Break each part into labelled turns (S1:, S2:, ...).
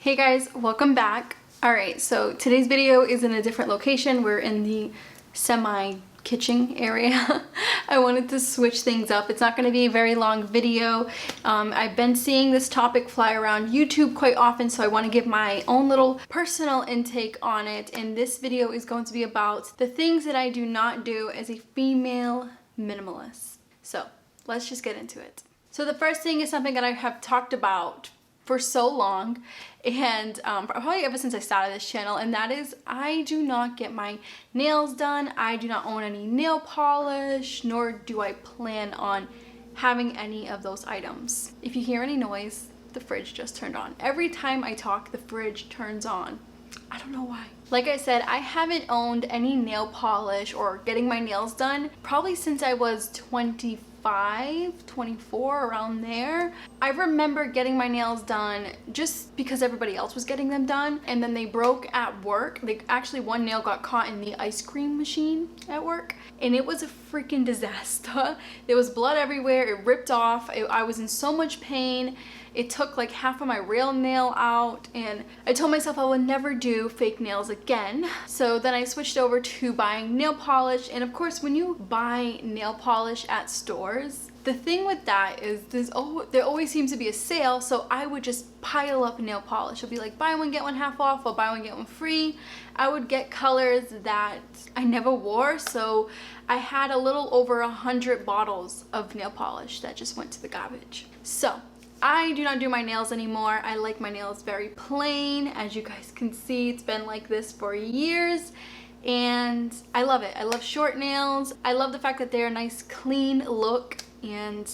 S1: Hey guys, welcome back. Alright, so today's video is in a different location. We're in the semi-kitchen area. I wanted to switch things up. It's not going to be a very long video. I've been seeing this topic fly around YouTube quite often, so I want to give my own little personal intake on it. And this video is going to be about the things that I do not do as a female minimalist. So let's just get into it. So the first thing is something that I have talked about for so long, and probably ever since I started this channel, and that is I do not get my nails done. I do not own any nail polish, nor do I plan on having any of those items. If you hear any noise, the fridge just turned on. Every time I talk, the fridge turns on. I don't know why. Like I said, I haven't owned any nail polish or getting my nails done probably since I was 25, 24, around there. I remember getting my nails done just because everybody else was getting them done, and then they broke at work. Actually, one nail got caught in the ice cream machine at work, and it was a freaking disaster. There was blood everywhere. It ripped off. I was in so much pain. It took like half of my real nail out, and I told myself I would never do fake nails again. So then I switched over to buying nail polish, and of course when you buy nail polish at stores, the thing with that is there always seems to be a sale, so I would just pile up nail polish. It'll be like buy one get one half off or buy one get one free. I would get colors that I never wore, so I had a little over 100 bottles of nail polish that just went to the garbage. So I do not do my nails anymore. I like my nails very plain. As you guys can see, it's been like this for years, and I love it. I love short nails. I love the fact that they're a nice clean look, and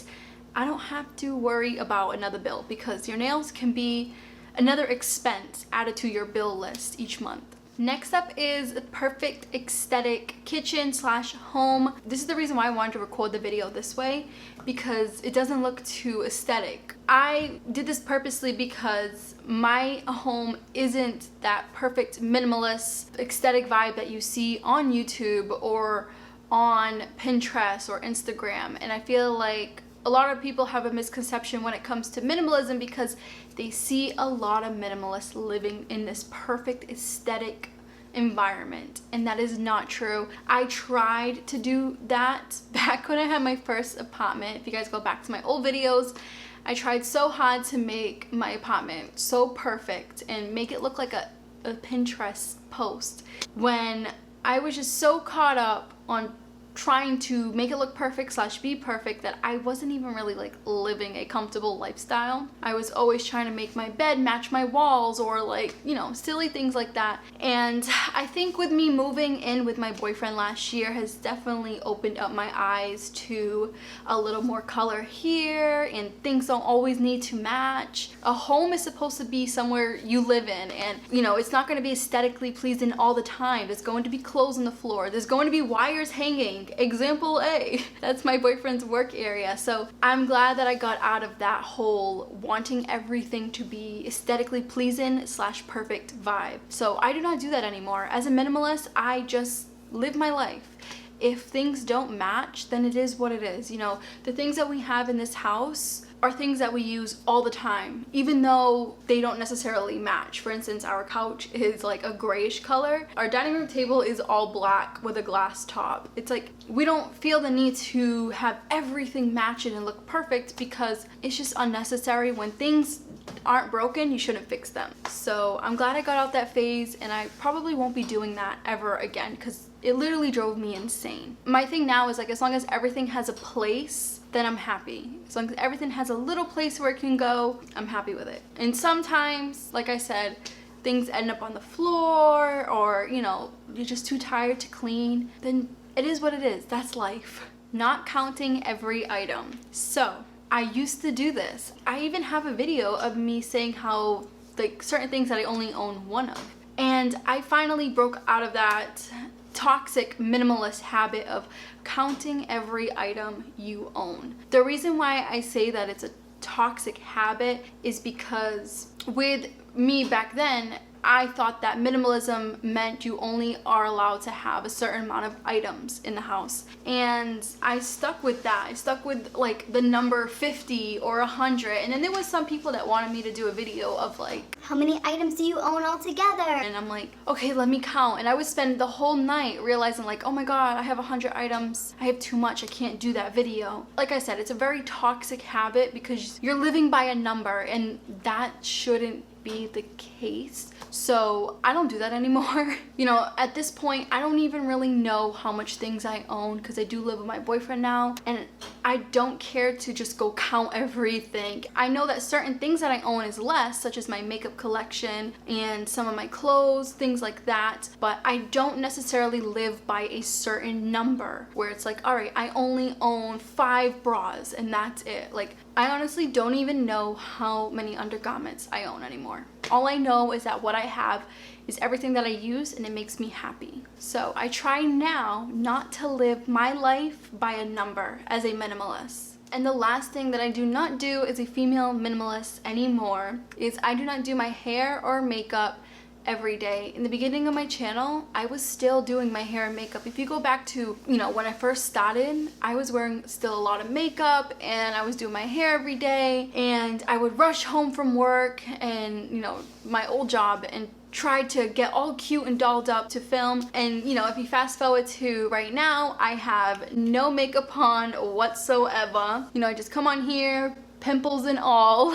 S1: I don't have to worry about another bill, because your nails can be another expense added to your bill list each month. Next up is the perfect aesthetic kitchen slash home. This is the reason why I wanted to record the video this way, because it doesn't look too aesthetic. I did this purposely because my home isn't that perfect minimalist aesthetic vibe that you see on YouTube or on Pinterest or Instagram, and I feel like a lot of people have a misconception when it comes to minimalism because they see a lot of minimalists living in this perfect aesthetic environment, and that is not true. I tried to do that back when I had my first apartment. If you guys go back to my old videos, I tried so hard to make my apartment so perfect and make it look like a Pinterest post, when I was just so caught up on trying to make it look perfect slash be perfect that I wasn't even really like living a comfortable lifestyle. I was always trying to make my bed match my walls, or like, you know, silly things like that. And I think with me moving in with my boyfriend last year has definitely opened up my eyes to a little more color here, and things don't always need to match. A home is supposed to be somewhere you live in, and you know, it's not going to be aesthetically pleasing all the time. There's going to be clothes on the floor. There's going to be wires hanging. Example A, that's my boyfriend's work area. So I'm glad that I got out of that whole wanting everything to be aesthetically pleasing slash perfect vibe. So I do not do that anymore. As a minimalist, I just live my life. If things don't match, then it is what it is. You know, the things that we have in this house are things that we use all the time, even though they don't necessarily match. For instance, our couch is like a grayish color. Our dining room table is all black with a glass top. It's like we don't feel the need to have everything matching and look perfect, because it's just unnecessary. When things aren't broken, you shouldn't fix them. So I'm glad I got out that phase, and I probably won't be doing that ever again, because it literally drove me insane. My thing now is like, as long as everything has a place, then I'm happy. As long as everything has a little place where it can go, I'm happy with it. And sometimes, like I said, things end up on the floor, or you know, you're just too tired to clean, then it is what it is. That's life. Not counting every item. So I used to do this. I even have a video of me saying how like certain things that I only own one of. And I finally broke out of that toxic minimalist habit of counting every item you own. The reason why I say that it's a toxic habit is because with me back then, I thought that minimalism meant you only are allowed to have a certain amount of items in the house. And I stuck with that. I stuck with like the number 50 or 100. And then there was some people that wanted me to do a video of like
S2: how many items do you own altogether?
S1: And I'm like, okay, let me count. And I would spend the whole night realizing like, oh my God, I have 100 items. I have too much. I can't do that video. Like I said, it's a very toxic habit because you're living by a number and that shouldn't be the case. So I don't do that anymore. You know, at this point, I don't even really know how much things I own because I do live with my boyfriend now, and I don't care to just go count everything. I know that certain things that I own is less, such as my makeup collection and some of my clothes, things like that, but I don't necessarily live by a certain number where it's like, all right, I only own 5 bras and that's it. Like, I honestly don't even know how many undergarments I own anymore. All I know is that what I have is everything that I use and it makes me happy. So I try now not to live my life by a number as a minimalist. And the last thing that I do not do as a female minimalist anymore is I do not do my hair or makeup every day. In the beginning of my channel, I was still doing my hair and makeup. If you go back to, you know, when I first started, I was wearing still a lot of makeup and I was doing my hair every day, and I would rush home from work and, you know, my old job and try to get all cute and dolled up to film. And you know, if you fast forward to right now, I have no makeup on whatsoever. You know, I just come on here, pimples and all,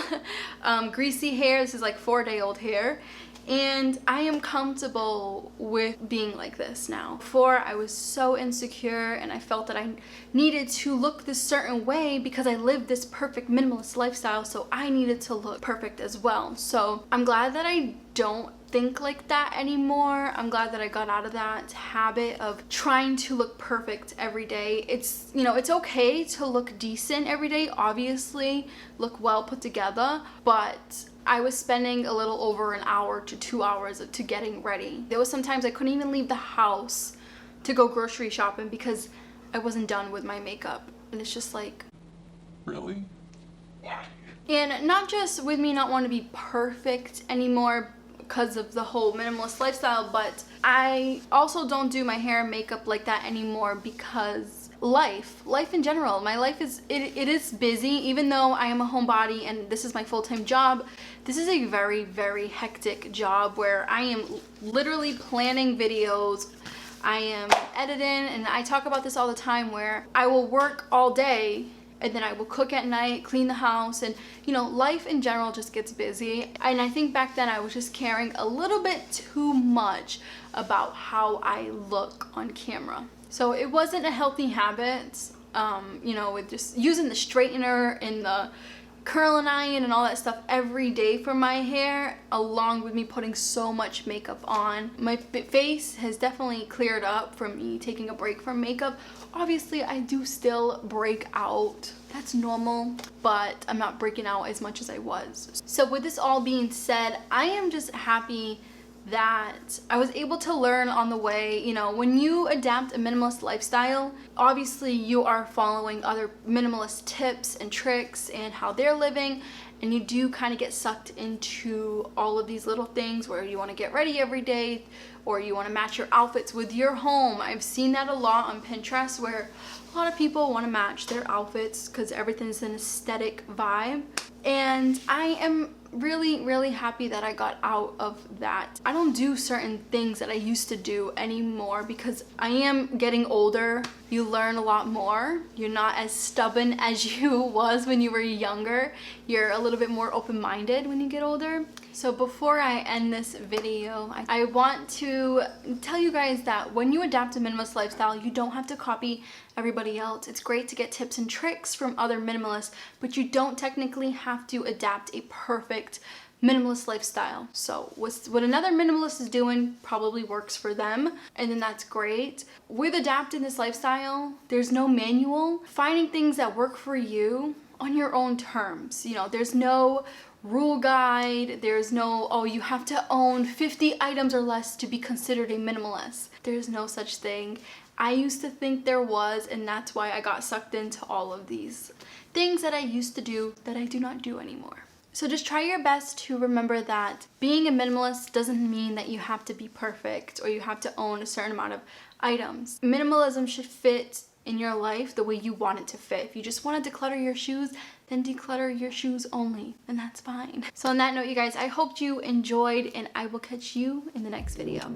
S1: greasy hair. This is like 4-day-old hair. And I am comfortable with being like this now. Before, I was so insecure and I felt that I needed to look this certain way because I lived this perfect minimalist lifestyle, so I needed to look perfect as well. So I'm glad that I don't think like that anymore. I'm glad that I got out of that habit of trying to look perfect every day. It's, you know, it's okay to look decent every day, obviously, look well put together, but I was spending a little over an hour to 2 hours to getting ready. There was sometimes I couldn't even leave the house to go grocery shopping because I wasn't done with my makeup. And it's just like,
S3: really? Why?
S1: And not just with me not wanting to be perfect anymore because of the whole minimalist lifestyle, but I also don't do my hair and makeup like that anymore because life in general, my life is it is busy. Even though I am a homebody and this is my full-time job, this is a very, very hectic job where I am literally planning videos, I am editing, and I talk about this all the time where I will work all day and then I will cook at night, clean the house, and you know, life in general just gets busy. And I think back then I was just caring a little bit too much about how I look on camera. So it wasn't a healthy habit, you know, with just using the straightener and the curling iron and all that stuff every day for my hair, along with me putting so much makeup on. My face has definitely cleared up from me taking a break from makeup. Obviously, I do still break out. That's normal, but I'm not breaking out as much as I was. So with this all being said, I am just happy that I was able to learn on the way. You know, when you adapt a minimalist lifestyle, obviously you are following other minimalist tips and tricks and how they're living, and you do kind of get sucked into all of these little things where you want to get ready every day or you want to match your outfits with your home. I've seen that a lot on Pinterest where a lot of people want to match their outfits because everything's an aesthetic vibe, and I am really happy that I got out of that. I don't do certain things that I used to do anymore because I am getting older. You learn a lot more. You're not as stubborn as you was when you were younger. You're a little bit more open-minded when you get older. So before I end this video, I want to tell you guys that when you adapt a minimalist lifestyle, you don't have to copy everybody else. It's great to get tips and tricks from other minimalists, but you don't technically have to adapt a perfect minimalist lifestyle. So what another minimalist is doing probably works for them, and then that's great. With adapting this lifestyle, there's no manual. Finding things that work for you on your own terms. You know, there's no rule guide, there's no, oh, you have to own 50 items or less to be considered a minimalist. There's no such thing. I used to think there was, and that's why I got sucked into all of these things that I used to do that I do not do anymore. So just try your best to remember that being a minimalist doesn't mean that you have to be perfect or you have to own a certain amount of items. Minimalism should fit in your life the way you want it to fit. If you just want to declutter your shoes, then declutter your shoes only, and that's fine. So on that note, you guys, I hope you enjoyed, and I will catch you in the next video.